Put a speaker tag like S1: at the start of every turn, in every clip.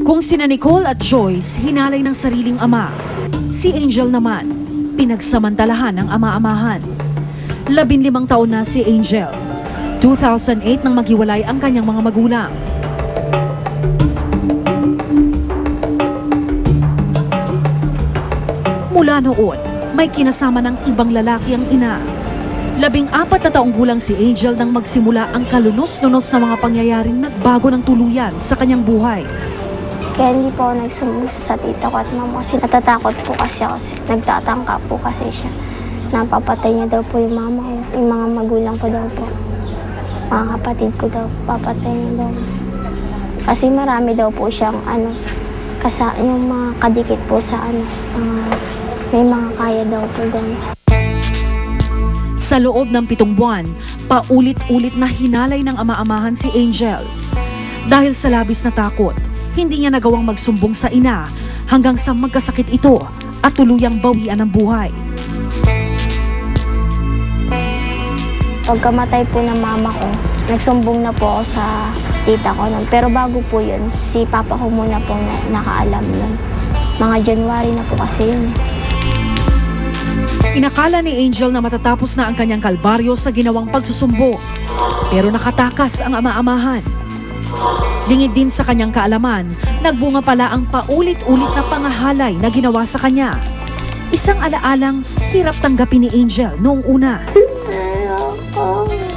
S1: Kung sina Nicole at Joyce hinalay ng sariling ama, si Angel naman pinagsamantalahan ng ama-amahan. 15 taon na si Angel. 2008 nang maghiwalay ang kanyang mga magulang. Mula noon, may kinasama ng ibang lalaki ang ina. 14 na taong gulang si Angel nang magsimula ang kalunos-lunos na mga pangyayaring nagbago ng tuluyan sa kanyang buhay.
S2: Kaya hindi po ako nagsumbong sa tita ko at mama kasi natatakot po kasi ako. Nagtatangka po kasi siya. Napapatay niya daw po yung mama ko. Yung mga magulang ko daw po. Mga kapatid ko daw, papatay niya daw. Kasi marami daw po siyang yung mga kadikit po sa may mga kaya daw po daw.
S1: Sa loob ng 7 buwan, paulit-ulit na hinalay ng ama-amahan si Angel. Dahil sa labis na takot, hindi niya nagawang magsumbong sa ina hanggang sa magkasakit ito at tuluyang bawian ang buhay.
S2: Pagkamatay po ng mama ko, nagsumbong na po ako sa tita ko nun. Pero bago po yun, si papa ko muna po nakaalam nun. Mga January na po kasi yun.
S1: Inakala ni Angel na matatapos na ang kanyang kalbaryo sa ginawang pagsusumbong. Pero nakatakas ang ama-amahan. Lingid din sa kanyang kaalaman, nagbunga pala ang paulit-ulit na pangahalay na ginawa sa kanya. Isang alaalang hirap tanggapin ni Angel noong una.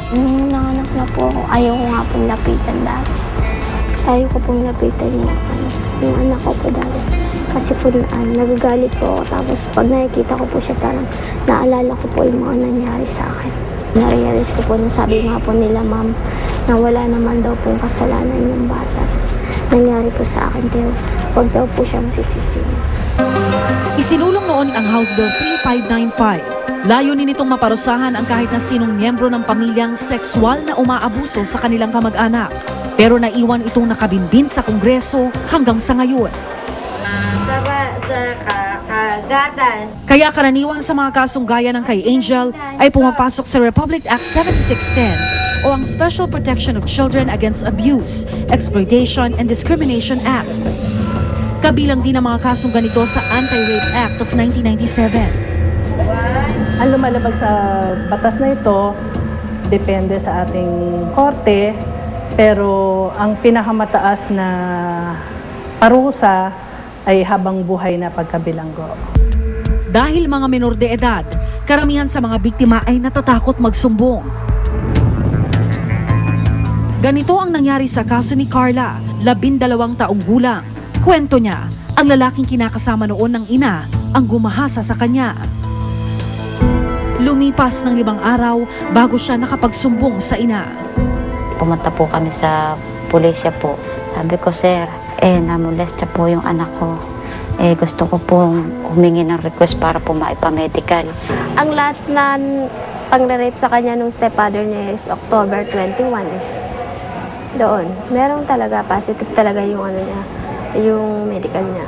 S2: Nung nanganak na po ako, ayaw ko nga pong lapitan dati. Ayaw ko pong lapitan yung anak ko po dati. Kasi po nagagalit po ako. Tapos pag nakikita ko po siya, parang naalala ko po yung mga nangyari sa akin. Narealize ko po na sabi nga po nila, ma'am, na wala naman daw pong kasalanan yung bata. Nangyari po sa akin, kaya huwag daw po siya masisisihin.
S1: Isinulong noon ang House Bill 3595. Layunin nitong maparusahan ang kahit na sinong miyembro ng pamilyang sexual na umaabuso sa kanilang kamag-anak. Pero naiwan itong nakabindin sa Kongreso hanggang sa ngayon.
S3: Sa kagatan.
S1: Kaya karaniwan sa mga kasong gaya ng kay Angel ay pumapasok sa Republic Act 7610 o ang Special Protection of Children Against Abuse, Exploitation and Discrimination Act. Kabilang din ang mga kasong ganito sa Anti-Rape Act of 1997.
S4: Ang lumalabag sa batas na ito, depende sa ating korte, pero ang pinakamataas na parusa ay habang buhay na pagkabilanggo.
S1: Dahil mga menor de edad, karamihan sa mga biktima ay natatakot magsumbong. Ganito ang nangyari sa kaso ni Carla, 12 taong gulang. Kwento niya, ang lalaking kinakasama noon ng ina ang gumahasa sa kanya. Lumipas ng 5 araw bago siya nakapagsumbong sa ina.
S5: Pumunta po kami sa pulisya po. Sabi ko, sir, namolesta po yung anak ko. Gusto ko pong humingi ng request para po maipamedical.
S2: Ang last na pang-rape sa kanya nung stepfather niya is October 21. Doon. Merong talaga, positive talaga yung niya, yung medical niya.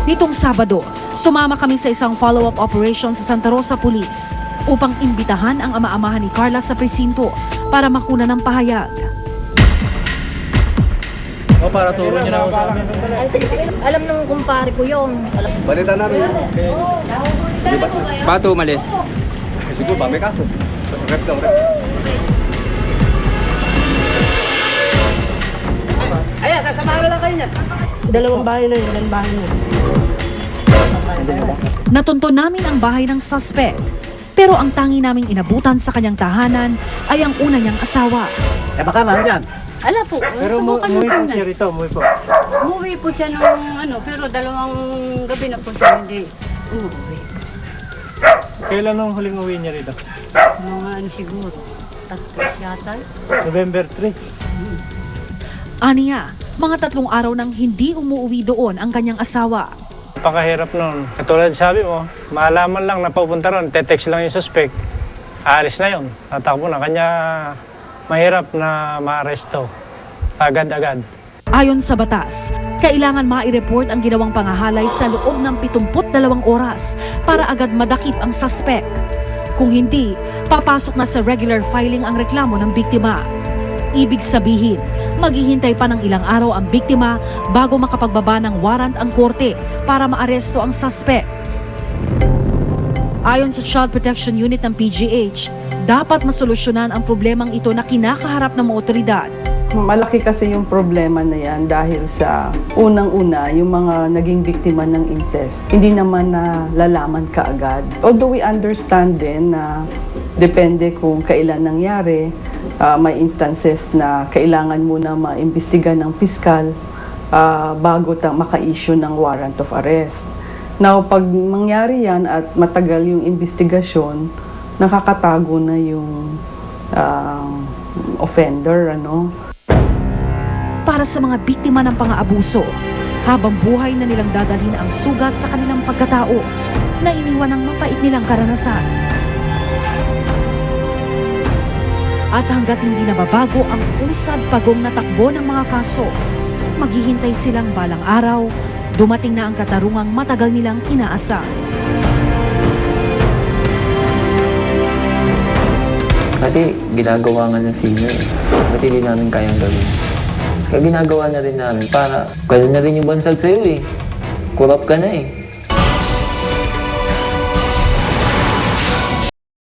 S1: Nitong Sabado, sumama kami sa isang follow-up operation sa Santa Rosa Police upang imbitahan ang ama-amahan ni Carla sa presinto para makuna ng pahayag.
S6: O, para turo niyo na ako sa amin.
S3: Alam ng kumpare ko yun.
S6: Balita namin.
S7: Bato umalis.
S6: Siguro ba, may kaso. Rep daw, rep.
S3: Ayan, sasamahan lang kayo niya.
S4: 2 bahay na yun, 2 bahay na.
S1: Natunto namin ang bahay ng suspect, pero ang tangi naming inabutan sa kanyang tahanan ay ang una niyang asawa.
S6: Baka nandyan.
S3: Ala po,
S4: Pero umuwi po siya rito, umuwi po.
S3: umuwi po siya nung pero 2 gabi na po siya hindi umuwi.
S4: Kailan nung huling uwi niya rito?
S3: Mga siguro, 3 yata.
S4: November 3.
S1: Aniya, mga 3 araw nang hindi umuwi doon ang kanyang asawa.
S4: Napakahirap nun. Katulad sabi mo, maalaman lang na papunta ron, te-text lang yung suspect, aalis na yun. Tatakbo na. Kanya mahirap na maaresto agad-agad.
S1: Ayon sa batas, kailangan mai-report ang ginawang pangahalay sa loob ng 72 oras para agad madakip ang suspect. Kung hindi, papasok na sa regular filing ang reklamo ng biktima. Ibig sabihin, maghihintay pa ng ilang araw ang biktima bago makapagbaba ng warrant ang korte para maaresto ang suspect. Ayon sa Child Protection Unit ng PGH, dapat masolusyonan ang problemang ito na kinakaharap ng mga otoridad.
S7: Malaki kasi yung problema na yan dahil sa unang-una, yung mga naging biktima ng incest, hindi naman na lalaman kaagad. Although we understand din na depende kung kailan nangyari, may instances na kailangan muna maimbestiga ng piskal bago maka-issue ng warrant of arrest. Now, pag mangyari yan at matagal yung investigasyon, nakakatago na yung offender, ano?
S1: Para sa mga biktima ng pang-aabuso, habang buhay na nilang dadalhin ang sugat sa kanilang pagkatao na iniwan ng mapait nilang karanasan. At hanggat hindi nababago ang usad-pagong na takbo ng mga kaso, maghihintay silang balang araw, dumating na ang katarungang matagal nilang inaasam.
S8: Kasi ginagawa nga ng senior eh. Ba't hindi namin kayang gawin? Kaya ginagawa na rin namin para gano'n na rin yung bansag sa'yo eh. Kurap ka na eh.